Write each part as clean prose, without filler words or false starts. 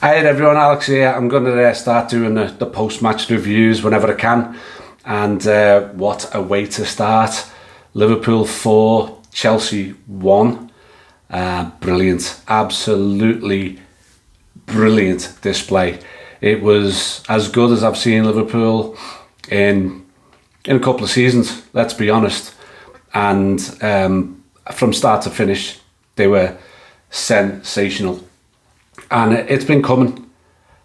Hi everyone, Alex here. I'm going to start doing the post-match reviews whenever I can. And what a way to start. Liverpool 4, Chelsea 1. Brilliant, absolutely brilliant display. It was as good as I've seen Liverpool in a couple of seasons, let's be honest. And from start to finish, they were sensational. And it's been coming.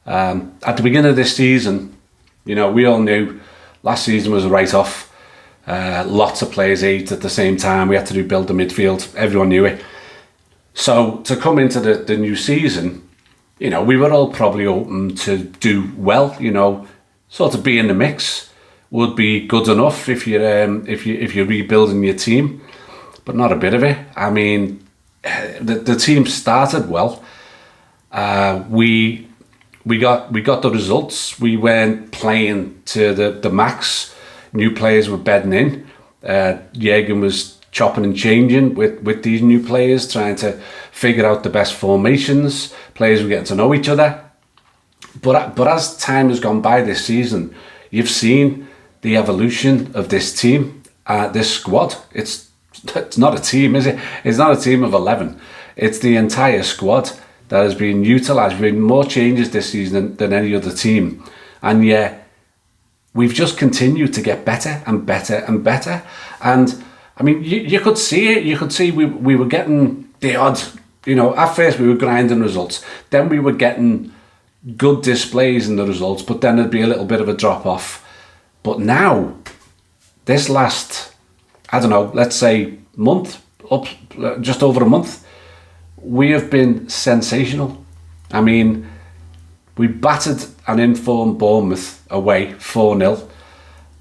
At the beginning of this season, you know, we all knew last season was a write-off. Lots of players aged at the same time. We had to rebuild the midfield. Everyone knew it. So to come into the new season, you know, we were all probably hoping to do well. You know, sort of be in the mix would be good enough if you're rebuilding your team, but not a bit of it. I mean, the team started well. We got the results. We weren't playing to the max. New players were bedding in. Jürgen was chopping and changing with these new players, trying to figure out the best formations. Players were getting to know each other. But as time has gone by this season, you've seen the evolution of this team, this squad. It's not a team, is it? It's not a team of 11. It's the entire squad that has been utilised. We've made more changes this season than any other team. And yeah, we've just continued to get better and better and better. And I mean, you could see it. You could see we were getting the odd, you know, at first we were grinding results. Then we were getting good displays in the results, but then there'd be a little bit of a drop off. But now, this last, I don't know, let's say month, just over a month, we have been sensational. I mean, we battered an informed Bournemouth away 4-0.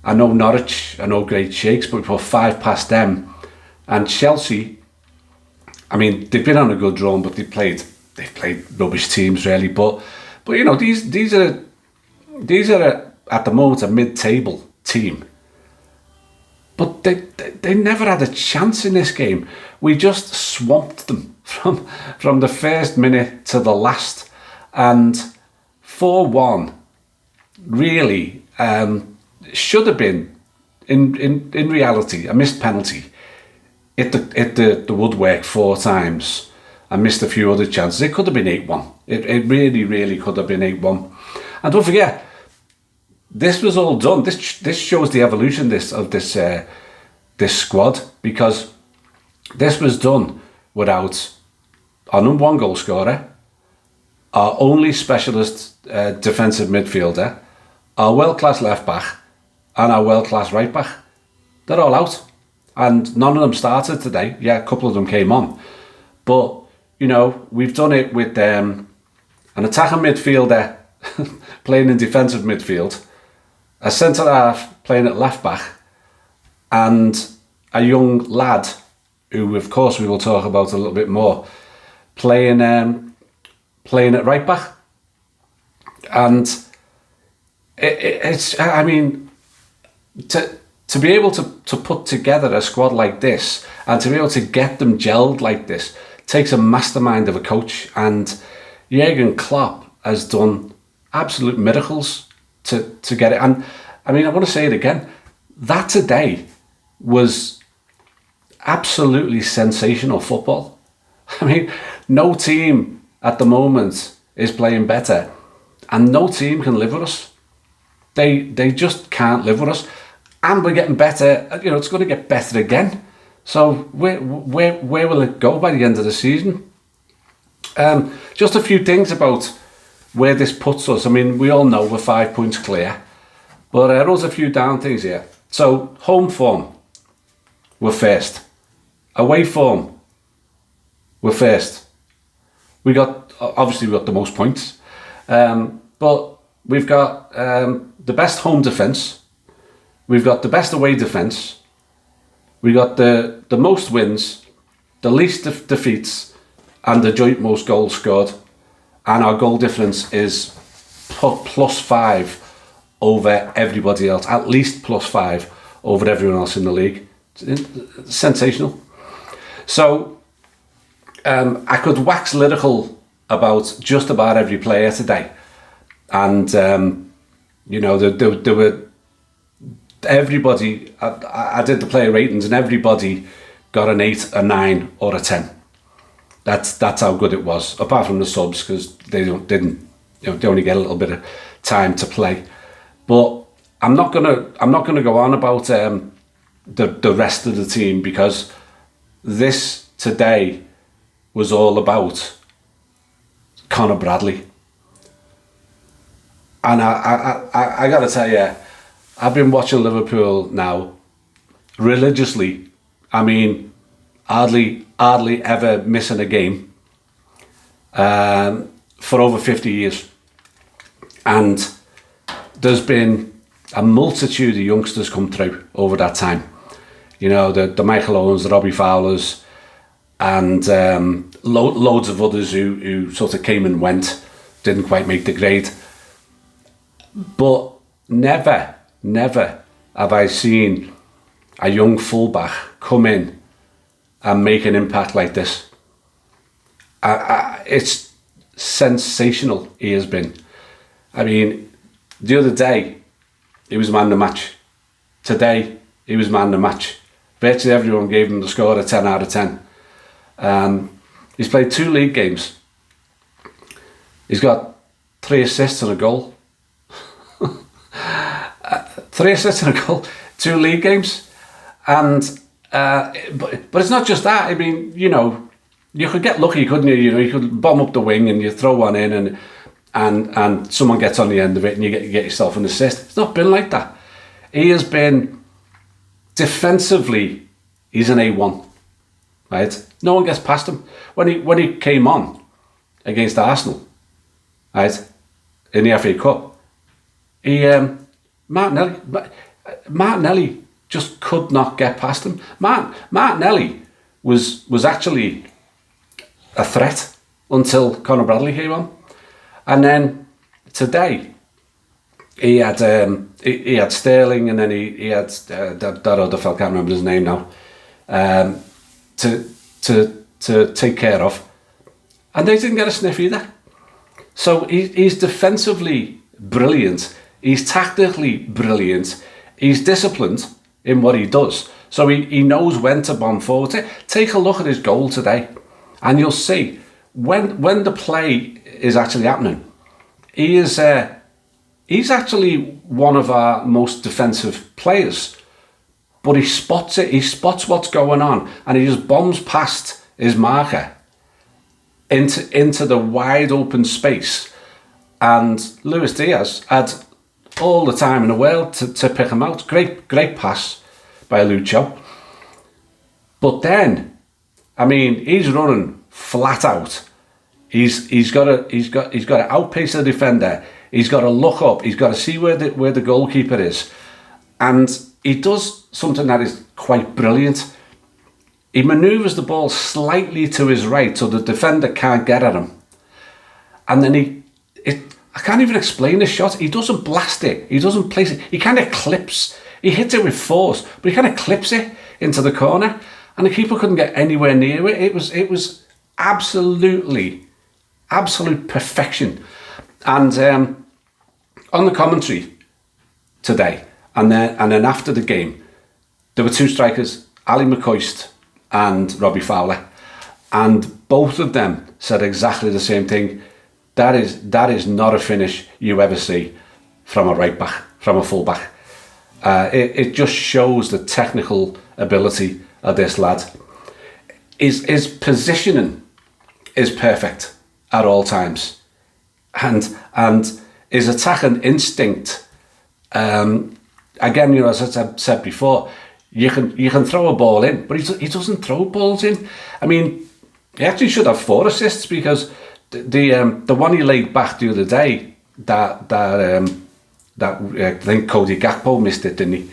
I know Norwich are no great shakes, but we put 5 past them. And Chelsea, I mean, they've been on a good run, but they've played rubbish teams really. But you know, these are at the moment a mid-table team. But they never had a chance in this game. We just swamped them from the first minute to the last. And 4-1 really should have been, in reality, a missed penalty. Hit the woodwork 4 times and missed a few other chances. It could have been 8-1. It really, really could have been 8-1. And don't forget, this was all done. This shows the evolution of this squad, because this was done without our number 1 goal scorer, our only specialist defensive midfielder, our world-class left back, and our world-class right back. They're all out, and none of them started today. Yeah, a couple of them came on, but you know, we've done it with an attacking midfielder playing in defensive midfield, a centre-half playing at left-back, and a young lad, who of course we will talk about a little bit more, playing at right-back. And it's, I mean, to be able to put together a squad like this, and to be able to get them gelled like this, takes a mastermind of a coach. And Jürgen Klopp has done absolute miracles to get it. And I mean, I want to say it again, that today was absolutely sensational football. I mean, no team at the moment is playing better, and no team can live with us. They just can't live with us, and we're getting better. You know, it's going to get better again. So where will it go by the end of the season? Just a few things about where this puts us. I mean, we all know we're 5 points clear, but there's a few down things here. So home form, we're first. Away form, we're first. Obviously we got the most points, but we've got the best home defence. We've got the best away defence. We got the most wins, the least defeats, and the joint most goals scored. And our goal difference is +5 over everybody else, at least +5 over everyone else in the league. It's sensational. So I could wax lyrical about just about every player today. And, you know, there were everybody, I did the player ratings and everybody got an 8, a 9 or a 10. That's how good it was, apart from the subs, because they only get a little bit of time to play. But I'm not gonna go on about the rest of the team, because this today was all about Conor Bradley. And I gotta tell you, I've been watching Liverpool now religiously. I mean, hardly ever missing a game for over 50 years. And there's been a multitude of youngsters come through over that time. You know, the Michael Owens, the Robbie Fowlers, and loads of others who sort of came and went, didn't quite make the grade. But never have I seen a young fullback come in and make an impact like this. It's sensational, he has been. I mean, the other day, he was man of the match. Today, he was man of the match. Virtually everyone gave him the score of 10 out of 10. He's played 2 league games. He's got 3 assists and a goal. 3 assists and a goal, 2 league games. And but it's not just that. I mean, you know, you could get lucky, couldn't you? You know, you could bomb up the wing and you throw one in and someone gets on the end of it and you get yourself an assist. It's not been like that. He has been defensively, he's an A1, right? No one gets past him. When he came on against Arsenal, right, in the FA Cup, Martinelli just could not get past him. Martinelli was actually a threat until Conor Bradley came on. And then today, he had Sterling, and then he had that other fella, can't remember his name now, to take care of, and they didn't get a sniff either. So he's defensively brilliant. He's tactically brilliant. He's disciplined in what he does. So he knows when to bomb forward. Take a look at his goal today, and you'll see when the play is actually happening. He's actually one of our most defensive players, but he spots it. He spots what's going on, and he just bombs past his marker into the wide open space. And Luis Diaz had all the time in the world to pick him out. Great pass by Lucho. But then, I mean, he's running flat out. He's got to outpace the defender. He's got to look up. He's got to see where the goalkeeper is, and he does something that is quite brilliant. He manoeuvres the ball slightly to his right so the defender can't get at him, and then I can't even explain the shot. He doesn't blast it. He doesn't place it. He kind of clips. He hits it with force, but he kind of clips it into the corner, and the keeper couldn't get anywhere near it. It was absolute perfection. And on the commentary today, and then after the game, there were 2 strikers, Ali McCoist and Robbie Fowler, and both of them said exactly the same thing. That is not a finish you ever see from a right back, from a full back. It just shows the technical ability of this lad. His positioning is perfect at all times, and his attacking instinct. Again, you know, as I said before, you can throw a ball in, but he doesn't throw balls in. I mean, he actually should have 4 assists, because the one he laid back the other day, that I think Cody Gakpo missed it, didn't he?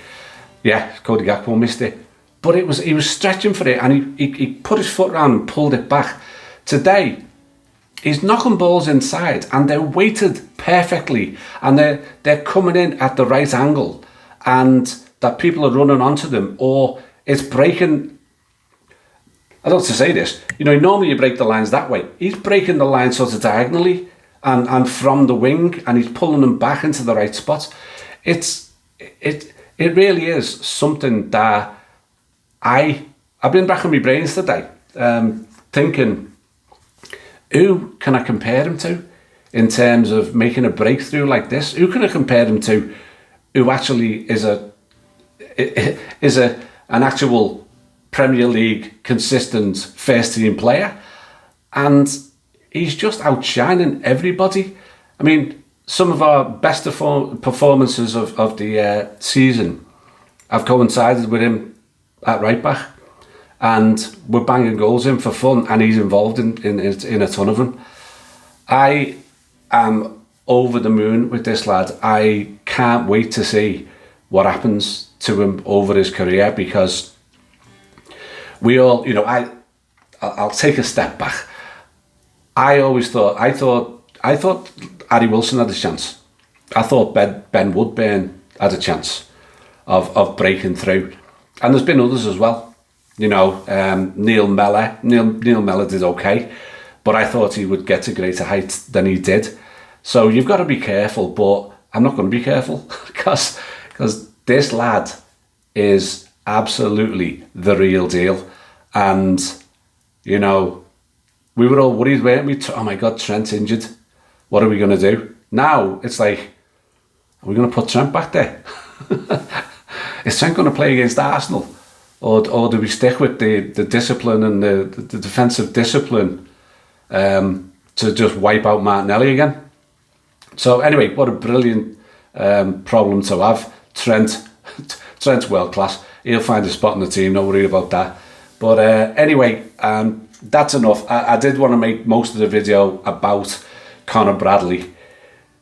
Yeah, Cody Gakpo missed it, but he was stretching for it, and he put his foot around and pulled it back. Today, he's knocking balls inside, and they're weighted perfectly, and they're coming in at the right angle, and that people are running onto them, or it's breaking. I don't want to say this, you know, normally you break the lines that way. He's breaking the line sort of diagonally and from the wing, and he's pulling them back into the right spot. It really is something that I've been racking my brains today, thinking, who can I compare him to in terms of making a breakthrough like this? Who can I compare him to who actually is an actual Premier League consistent first team player? And he's just outshining everybody. I mean, some of our best performances of the season have coincided with him at right back, and we're banging goals in for fun, and he's involved in a ton of them. I am over the moon with this lad. I can't wait to see what happens to him over his career, because we all, you know, I'll take a step back. I thought Harry Wilson had a chance. I thought Ben Woodburn had a chance of breaking through, and there's been others as well. You know, Neil Mellor did okay, but I thought he would get to greater heights than he did. So you've got to be careful, but I'm not going to be careful because this lad is absolutely the real deal. And, you know, we were all worried, weren't we? Oh my God, Trent's injured. What are we going to do? Now it's like, are we going to put Trent back there? Is Trent going to play against Arsenal? Or do we stick with the discipline and the defensive discipline to just wipe out Martinelli again? So anyway, what a brilliant problem to have. Trent's world class. He'll find a spot in the team, don't worry about that. But anyway, that's enough. I did want to make most of the video about Conor Bradley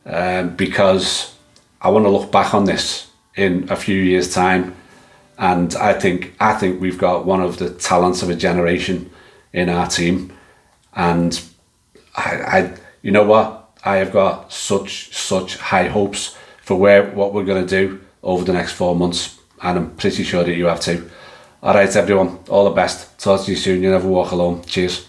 because I want to look back on this in a few years' time. And I think we've got one of the talents of a generation in our team, and I you know what, I have got such high hopes for what we're going to do over the next 4 months, and I'm pretty sure that you have too. All right, everyone, all the best. Talk to you soon. You never walk alone. Cheers.